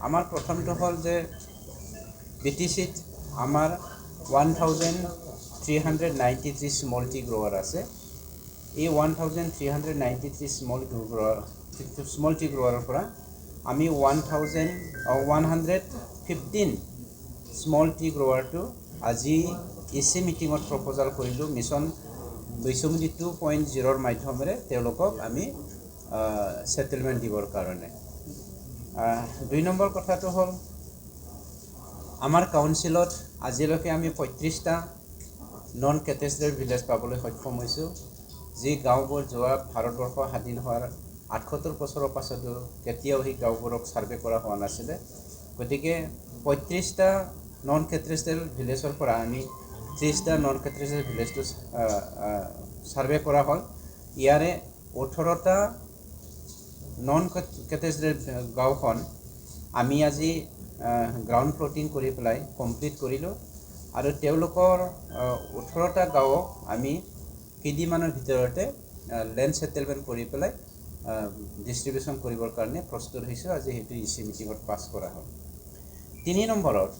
আমাৰ প্ৰথমটো হ'ল যে BTCত আমাৰ 1393 স্মল টি গ্ৰোৱাৰ আছে। এই 1393 স্মল টি গ্ৰোৱাৰৰ পৰা আমি 115 স্মল টি গ্ৰোৱাৰটো আজি EC মিটিঙত প্ৰপ'জাল কৰিলোঁ মিছন 2.0ৰ মাধ্যমেৰে তেওঁলোকক আমি সেটেলমেন্ট দিবৰ কাৰণে। 2 নম্বৰ কথাটো হ'ল আমাৰ কাউন্সিলত আজিলৈকে আমি 35টা নন কেটেষ্ট্ৰেল ভিলেজ পাবলৈ সক্ষম হৈছোঁ, যি গাঁওবোৰ যোৱা ভাৰতবৰ্ষ স্বাধীন হোৱাৰ 78 বছৰৰ পাছতো কেতিয়াও সেই গাঁওবোৰক ছাৰ্ভে কৰা হোৱা নাছিলে। গতিকে 35টা নন কেটেষ্ট্ৰেল ভিলেজৰ পৰা আমি 30টা নন কেটেষ্ট্ৰেল ভিলেজটো ছাৰ্ভে কৰা হ'ল। ইয়াৰে 18টা নন কেটেষ্ট্ৰেল গাঁওখন আমি আজি গ্ৰাউণ্ড প্লটিং কৰি পেলাই কমপ্লিট কৰিলোঁ আৰু তেওঁলোকৰ 18টা গাঁৱক আমি কেইদিনমানৰ ভিতৰতে লেণ্ড সেটেলমেন্ট কৰি পেলাই ডিষ্ট্ৰিবিউশ্যন কৰিবৰ কাৰণে প্ৰস্তুত হৈছোঁ। আজি সেইটো EC মিটিঙত পাছ কৰা হ'ল। 3 নম্বৰত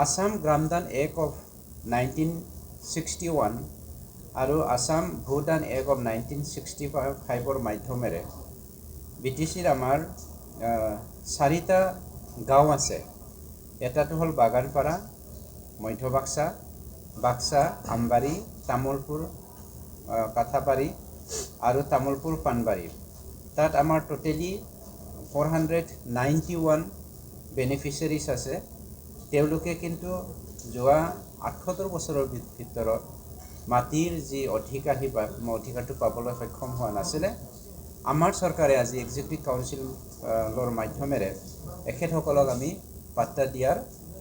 আসাম গ্ৰামদান এক্ট অফ 1961 আৰু আসাম ভূদান এক্ট অফ 1965ৰ মাধ্যমেৰে BTCৰ আমাৰ 4টা গাঁও আছে। এটাটো হ'ল বাগানপাৰা, মধ্য বাক্সা, বাক্সা, আমবাৰী, তামুলপুৰ, কাঠাবাৰী আৰু তামুলপুৰ পানবাৰী। তাত আমাৰ টোটেলি 491 বেনিফিচিয়াৰিজ আছে। তেওঁলোকে কিন্তু যোৱা 78 বছৰৰ ভিতৰত মাটিৰ যি অধিকাৰটো পাবলৈ সক্ষম হোৱা নাছিলে। আমাৰ চৰকাৰে আজি এক্সিকিউটিভ কাউন্সিলৰ মাধ্যমেৰে এখেতসকলক আমি পাত্তা দিয়াৰ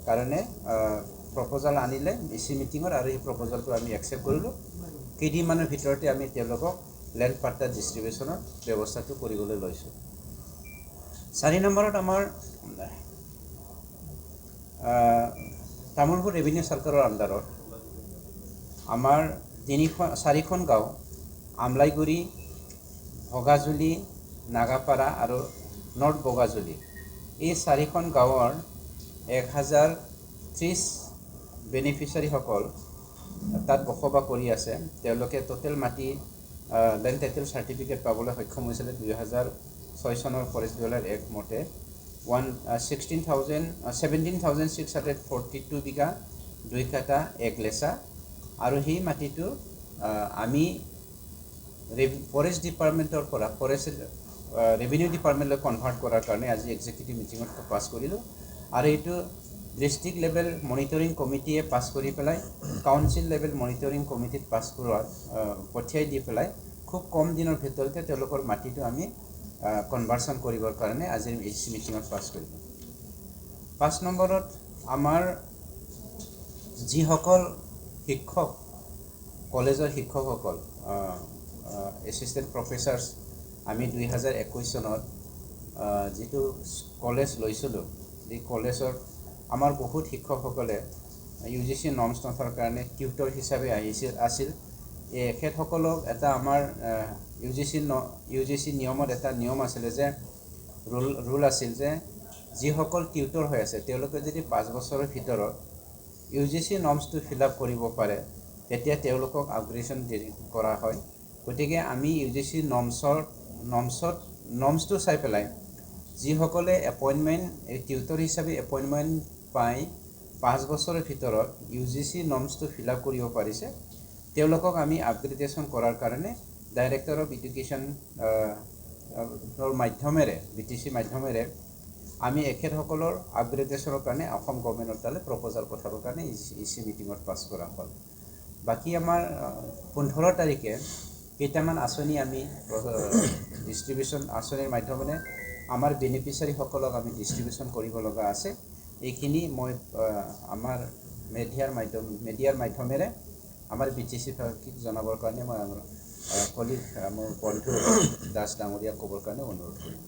কাৰণে প্ৰপ'জাল আনিলে EC মিটিঙত আৰু এই প্ৰপ'জালটো আমি একচেপ্ট কৰিলোঁ। কেইদিনমানৰ ভিতৰতে আমি তেওঁলোকক লেণ্ড পাট্টা ডিষ্ট্ৰিবিউশ্যনৰ ব্যৱস্থাটো কৰিবলৈ লৈছোঁ। 4 নম্বৰত আমাৰ তামুলপুৰ ৰেভিনিউ চাৰ্কলৰ আণ্ডাৰত আমাৰ 4খন গাঁও আমলাইগুৰি, ভগাজুলি, নাগাপাৰা আৰু নৰ্থ বগাজুলি, এই 4খন গাঁৱৰ 1030 বেনিফিচিয়াৰীসকল তাত বসবাস কৰি আছে। তেওঁলোকে টোটেল মাটি লেণ্ড টাইটেল চাৰ্টিফিকেট পাবলৈ সক্ষম হৈছিলে 2006 চনৰ ফৰেষ্ট বিভাগৰ এক মতে 17,642 বিঘা 2 কাঠা 1 লেচা। আৰু সেই মাটিটো আমি ফৰেষ্ট ডিপাৰ্টমেণ্টৰ পৰা ৰেভিনিউ ডিপাৰ্টমেণ্টলৈ কনভাৰ্ট কৰাৰ কাৰণে আজি এক্সিকিউটিভ মিটিঙত পাছ কৰিলোঁ আৰু এইটো ডিষ্ট্ৰিক্ট লেভেল মনিটৰিং কমিটিয়ে পাছ কৰি পেলাই কাউন্সিল লেভেল মনিটৰিং কমিটিত পাছ কৰোৱাত পঠিয়াই দি পেলাই খুব কম দিনৰ ভিতৰতে তেওঁলোকৰ মাটিটো আমি কনভাৰ্চন কৰিবৰ কাৰণে আজিৰ EC মিটিঙত পাছ কৰিলোঁ। 5 নম্বৰত আমাৰ যিসকল শিক্ষক কলেজৰ শিক্ষকসকল এছিষ্টেণ্ট প্ৰফেচাৰ্ছ আমি 2021 চনত যিটো কলেজ লৈছিলোঁ, এই কলেজৰ আমাৰ বহুত শিক্ষকসকলে UGC নৰ্মছ নথকাৰ কাৰণে টিউটৰ হিচাপে আছিল। এখেতসকলক এটা আমাৰ UGC নিয়মত এটা নিয়ম আছিলে যে ৰুল আছিল যে যিসকল টিউটৰ হৈ আছে তেওঁলোকে যদি 5 বছৰৰ ভিতৰত UGC নৰ্মছটো ফিল আপ কৰিব পাৰে তেতিয়া তেওঁলোকক আপগ্ৰেডেশ্যন কৰা হয়। গতিকে আমি UGC নৰ্মছটো চাই পেলাই যিসকলে এপইণ্টমেণ্ট টিউটৰ হিচাপে এপইণ্টমেণ্ট পাই 5 বছৰৰ ভিতৰত UGC নৰ্মছটো ফিল আপ কৰিব পাৰিছে তেওঁলোকক আমি আপগ্ৰেডেশ্যন কৰাৰ কাৰণে ডাইৰেক্টৰ অফ এডুকেশ্যনৰ মাধ্যমেৰে BTC মাধ্যমেৰে আমি এখেতসকলৰ আপগ্ৰেডেশ্যনৰ কাৰণে অসম গভৰ্ণমেণ্টৰ তালৈ প্ৰপ'জাল পঠাবৰ কাৰণে EC মিটিঙত পাছ কৰা হ'ল। বাকী আমাৰ 15 তাৰিখে কেইটামান আঁচনি আমি ডিষ্ট্ৰিবিউশ্যন আঁচনিৰ মাধ্যমেৰে আমাৰ বেনিফিচিয়াৰীসকলক আমি ডিষ্ট্ৰিবিউশ্যন কৰিব লগা আছে। এইখিনি মই আমাৰ মিডিয়াৰ মাধ্যমেৰে আমাৰ BTC ভাষীক জনাবৰ কাৰণে মই মোৰ কলিগ মোৰ বন্ধু দাস ডাঙৰীয়াক ক'বৰ কাৰণে অনুৰোধ কৰিম।